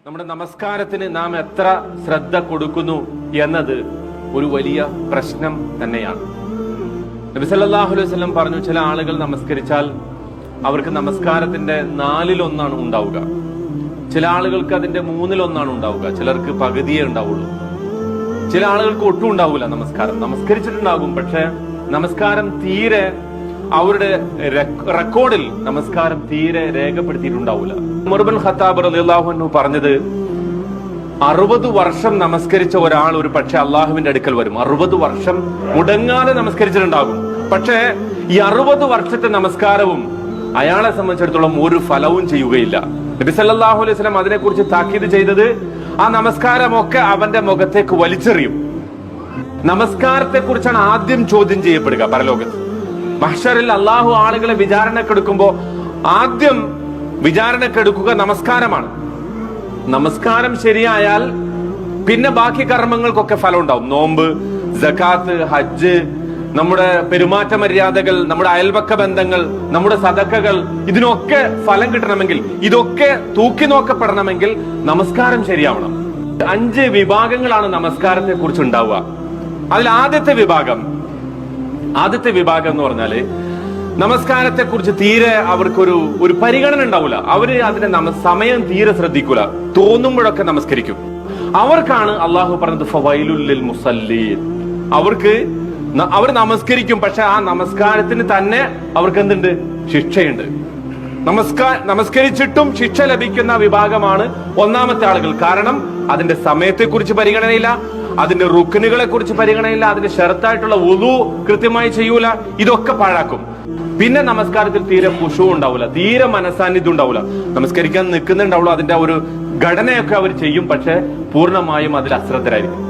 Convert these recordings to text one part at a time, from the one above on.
നമ്മുടെ നമസ്കാരത്തിന് നാം എത്ര ശ്രദ്ധ കൊടുക്കുന്നു എന്നത് ഒരു വലിയ പ്രശ്നം തന്നെയാണ്. നബി സല്ലല്ലാഹു അലൈഹി വസല്ലം പറഞ്ഞു, ചില ആളുകൾ നമസ്കരിച്ചാൽ അവർക്ക് നമസ്കാരത്തിന്റെ 4/1 ഉണ്ടാവുക, ചില ആളുകൾക്ക് അതിന്റെ 3/1 ഉണ്ടാവുക, ചിലർക്ക് പകുതിയേ ഉണ്ടാവുള്ളൂ, ചില ആളുകൾക്ക് ഒട്ടും ഉണ്ടാവില്ല. നമസ്കരിച്ചിട്ടുണ്ടാകും, പക്ഷെ നമസ്കാരം തീരെ അവരുടെ റെക്കോർഡിൽ നമസ്കാരം തീരെ രേഖപ്പെടുത്തിയിട്ടുണ്ടാവില്ല. ഉമർ ഇബ്നുൽ ഖത്താബ് റളിയല്ലാഹു അൻഹു പറഞ്ഞത്, 60 വർഷം നമസ്കരിച്ച ഒരാൾ ഒരു പക്ഷെ അള്ളാഹുവിന്റെ അടുക്കൽ വരും. 60 വർഷം മുടങ്ങാതെ നമസ്കരിച്ചിട്ടുണ്ടാകും, പക്ഷേ ഈ 60 വർഷത്തെ നമസ്കാരവും അയാളെ സംബന്ധിച്ചിടത്തോളം ഒരു ഫലവും ചെയ്യുകയില്ല. നബി സല്ലല്ലാഹു അലൈഹി വസല്ലം അതിനെക്കുറിച്ച് താക്കീത് ചെയ്തത്, ആ നമസ്കാരമൊക്കെ അവന്റെ മുഖത്തേക്ക് വലിച്ചെറിയും. നമസ്കാരത്തെ കുറിച്ചാണ് ആദ്യം ചോദ്യം ചെയ്യപ്പെടുക പരലോകത്ത്. മഹ്ശറിൽ അള്ളാഹു ആളുകളെ വിചാരണക്കെടുക്കുമ്പോ ആദ്യം വിചാരണക്കെടുക്കുക നമസ്കാരമാണ്. നമസ്കാരം ശരിയായാൽ പിന്നെ ബാക്കി കർമ്മങ്ങൾക്കൊക്കെ ഫലം ഉണ്ടാവും. നോമ്പ്, സകാത്ത്, ഹജ്ജ്, നമ്മുടെ പെരുമാറ്റ മര്യാദകൾ, നമ്മുടെ അയൽപക്ക ബന്ധങ്ങൾ, നമ്മുടെ സദക്കകൾ, ഇതിനൊക്കെ ഫലം കിട്ടണമെങ്കിൽ, ഇതൊക്കെ തൂക്കി നോക്കപ്പെടണമെങ്കിൽ നമസ്കാരം ശരിയാവണം. 5 വിഭാഗങ്ങളാണ് നമസ്കാരത്തെ കുറിച്ച് ഉണ്ടാവുക. അതിൽ ആദ്യത്തെ വിഭാഗം എന്ന് പറഞ്ഞാല് നമസ്കാരത്തെ കുറിച്ച് തീരെ അവർക്കൊരു പരിഗണന ഉണ്ടാവില്ല. അവര് അതിന്റെ സമയം തീരെ ശ്രദ്ധിക്കൂല, തോന്നുമ്പോഴൊക്കെ നമസ്കരിക്കും. അവർക്കാണ് അള്ളാഹു പറഞ്ഞത് ഫവൈലുൽ ലിൽ മുസല്ലീൻ. അവർ നമസ്കരിക്കും, പക്ഷെ ആ നമസ്കാരത്തിന് തന്നെ അവർക്ക് എന്തുണ്ട്? ശിക്ഷയുണ്ട്. നമസ്കരിച്ചിട്ടും ശിക്ഷ ലഭിക്കുന്ന വിഭാഗമാണ് ഒന്നാമത്തെ ആളുകൾ. കാരണം അതിന്റെ സമയത്തെ കുറിച്ച് പരിഗണനയില്ല, അതിന്റെ റുക്നുകളെ കുറിച്ച് പരിഗണനയില്ല, അതിന്റെ ഷർത്തായിട്ടുള്ള വുളു കൃത്യമായി ചെയ്യൂല, ഇതൊക്കെ പാഴാക്കും. പിന്നെ നമസ്കാരത്തിൽ തീരെ ഖുശൂ ഉണ്ടാവില്ല, തീരെ മനസാന്നിധ്യം ഉണ്ടാവില്ല. നമസ്കരിക്കാൻ നിൽക്കുന്നുണ്ടാവുള്ളൂ, അതിന്റെ ഒരു ഘടനയൊക്കെ അവർ ചെയ്യും, പക്ഷെ പൂർണ്ണമായും അതിൽ അശ്രദ്ധരായിരിക്കും.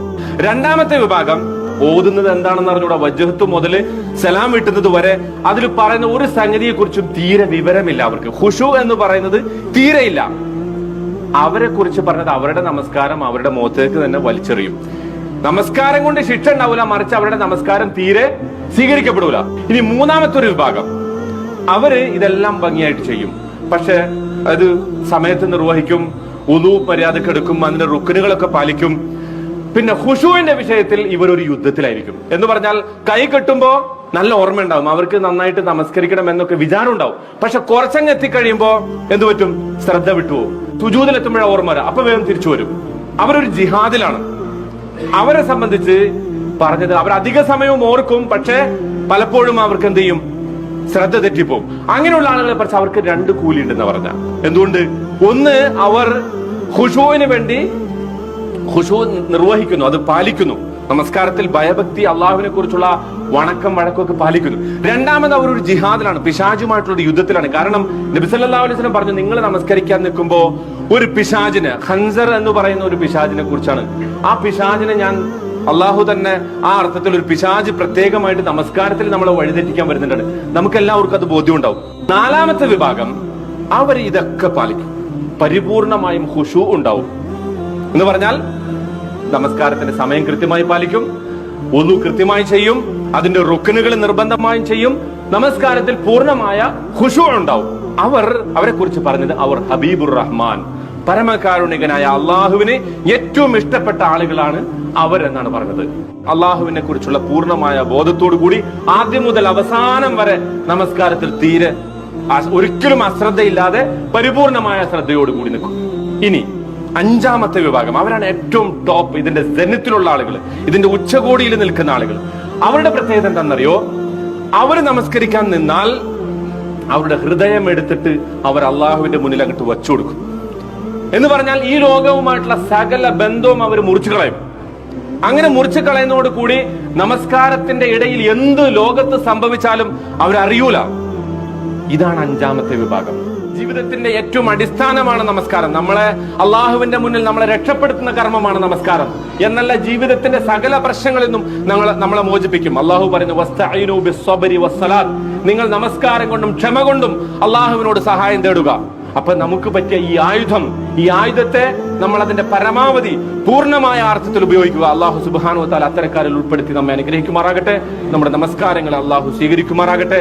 രണ്ടാമത്തെ വിഭാഗം ഓതുന്നത് എന്താണെന്ന് അറിഞ്ഞൂടാ, വജ്ഹത്ത് മുതല് സലാം വിട്ടുന്നത് വരെ അതിൽ പറയുന്ന ഒരു സംഗതിയെ കുറിച്ചും തീരെ വിവരമില്ല. അവർക്ക് ഖുശൂ എന്ന് പറയുന്നത് തീരെയില്ല. അവരെ കുറിച്ച് പറഞ്ഞത് അവരുടെ നമസ്കാരം അവരുടെ മുഖത്തേക്ക് തന്നെ വലിച്ചെറിയും. നമസ്കാരം കൊണ്ട് ശിക്ഷ ഉണ്ടാവില്ല, മറിച്ച് അവരുടെ നമസ്കാരം തീരെ സ്വീകരിക്കപ്പെടൂല. ഇനി മൂന്നാമത്തെ ഒരു വിഭാഗം, അവര് ഇതെല്ലാം ഭംഗിയായിട്ട് ചെയ്യും, പക്ഷെ അത് സമയത്ത് നിർവഹിക്കും, വുളു മര്യാദക്ക് എടുക്കും, അതിന്റെ റുക്നുകളൊക്കെ പാലിക്കും. പിന്നെ ഖുശൂവിന്റെ വിഷയത്തിൽ ഇവരൊരു യുദ്ധത്തിലായിരിക്കും. എന്ന് പറഞ്ഞാൽ കൈ കെട്ടുമ്പോ നല്ല ഓർമ്മ ഉണ്ടാവും, അവർക്ക് നന്നായിട്ട് നമസ്കരിക്കണം എന്നൊക്കെ വിചാരം ഉണ്ടാവും. പക്ഷെ കുറച്ചങ്ങ് എത്തിക്കഴിയുമ്പോ എന്ത് പറ്റും? ശ്രദ്ധ വിട്ടുപോകും. സുജൂദിലെത്തുമ്പോഴാണ് ഓർമ്മ വരാം, അപ്പൊ വേഗം തിരിച്ചു വരും. അവരൊരു ജിഹാദിലാണ്. അവരെ സംബന്ധിച്ച് പറഞ്ഞത്, അവർ അധിക സമയവും ഓർക്കും, പക്ഷെ പലപ്പോഴും അവർക്ക് എന്ത് ചെയ്യും? ശ്രദ്ധ തെറ്റിപ്പോകും. അങ്ങനെയുള്ള ആളുകളെ കുറിച്ച് അവർക്ക് 2 കൂലി ഉണ്ടെന്ന് പറഞ്ഞ. എന്തുകൊണ്ട്? ഒന്ന്, അവർ ഖുശൂവിന് വേണ്ടി ഖുശൂ നിർവഹിക്കുന്നു, അത് പാലിക്കുന്നു. നമസ്കാരത്തിൽ ഭയഭക്തി, അള്ളാഹുവിനെ കുറിച്ചുള്ള വണക്കം വഴക്കമൊക്കെ പാലിക്കുന്നു. രണ്ടാമത് അവരൊരു ജിഹാദിലാണ്, പിശാചുമായിട്ടുള്ള യുദ്ധത്തിലാണ്. കാരണം നബി സല്ലല്ലാഹു അലൈഹി വസല്ലം പറഞ്ഞു, നിങ്ങൾ നമസ്കരിക്കാൻ നിൽക്കുമ്പോ ഒരു പിശാചിന്, ഖൻസർ എന്ന് പറയുന്ന ഒരു പിശാചിനെ കുറിച്ചാണ്. ആ പിശാചിനെ അള്ളാഹു തന്നെ ആ അർത്ഥത്തിൽ ഒരു പിശാച് പ്രത്യേകമായിട്ട് നമസ്കാരത്തിൽ നമ്മളെ വഴിതെറ്റിക്കാൻ വരുന്നുണ്ട്. നമുക്ക് എല്ലാവർക്കും അത് ബോധ്യം ഉണ്ടാവും. നാലാമത്തെ വിഭാഗം, അവർ ഇതൊക്കെ പാലിക്കും, പരിപൂർണമായും ഖുശൂ ഉണ്ടാവും. എന്ന് പറഞ്ഞാൽ നമസ്കാരത്തിന്റെ സമയം കൃത്യമായി പാലിക്കും, വുളു കൃത്യമായി ചെയ്യും, അതിന്റെ റുക്നുകൾ നിർബന്ധമായും ചെയ്യും, നമസ്കാരത്തിൽ പൂർണ്ണമായ ഖുശൂ ഉണ്ടാവും. അവരെ കുറിച്ച് പറഞ്ഞത്, അവർ ഹബീബുർ റഹ്മാൻ, പരമകാരുണികനായ അള്ളാഹുവിന് ഏറ്റവും ഇഷ്ടപ്പെട്ട ആളുകളാണ് അവരെന്നാണ് പറഞ്ഞത്. അള്ളാഹുവിനെ കുറിച്ചുള്ള പൂർണ്ണമായ ബോധത്തോടു കൂടി ആദ്യം മുതൽ അവസാനം വരെ നമസ്കാരത്തിൽ തീരെ ഒരിക്കലും അശ്രദ്ധയില്ലാതെ പരിപൂർണമായ ശ്രദ്ധയോടുകൂടി നിൽക്കും. ഇനി 5ാമത്തെ വിഭാഗം, അവരാണ് ഏറ്റവും ടോപ്പ്, ഇതിന്റെ ജനത്തിലുള്ള ആളുകൾ, ഇതിന്റെ ഉച്ചകോടിയിൽ നിൽക്കുന്ന ആളുകൾ. അവരുടെ പ്രത്യേകത എന്താണെന്നറിയോ? അവര് നമസ്കരിക്കാൻ നിന്നാൽ അവരുടെ ഹൃദയം എടുത്തിട്ട് അവർ അള്ളാഹുവിന്റെ മുന്നിൽ അങ്ങോട്ട് വച്ചു കൊടുക്കും. എന്ന് പറഞ്ഞാൽ ഈ ലോകവുമായിട്ടുള്ള സകല ബന്ധവും അവർ മുറിച്ചു കളയും. അങ്ങനെ മുറിച്ചു കളയുന്നതോട് കൂടി നമസ്കാരത്തിന്റെ ഇടയിൽ എന്ത് ലോകത്ത് സംഭവിച്ചാലും അവരറിയൂല. ഇതാണ് 5ാമത്തെ വിഭാഗം. ജീവിതത്തിന്റെ ഏറ്റവും അടിസ്ഥാനമാണ് നമസ്കാരം. അള്ളാഹുവിന്റെ മുന്നിൽ നമ്മളെ രക്ഷപ്പെടുത്തുന്ന കർമ്മമാണ് നമസ്കാരം. എന്നല്ല, ജീവിതത്തിന്റെ സകല പ്രശ്നങ്ങളിൽ നിന്നും നമ്മളെ മോചിപ്പിക്കും. അള്ളാഹു പറയുന്നു, വസ്തഈനു ബിസ്സബ്രി വസ്സലാത്ത്, നിങ്ങൾ നമസ്കാരം കൊണ്ടും ക്ഷമ കൊണ്ടും അള്ളാഹുവിനോട് സഹായം തേടുക. അപ്പൊ നമുക്ക് പറ്റിയ ഈ ആയുധത്തെ നമ്മൾ അതിന്റെ പരമാവധി പൂർണ്ണമായ അർത്ഥത്തിൽ ഉപയോഗിക്കുക. അള്ളാഹു സുബ്ഹാനഹു വ തആല അത്തരക്കാരിൽ ഉൾപ്പെടുത്തി നമ്മെ അനുഗ്രഹിക്കുമാറാകട്ടെ. നമ്മുടെ നമസ്കാരങ്ങളെ അള്ളാഹു സ്വീകരിക്കുമാറാകട്ടെ.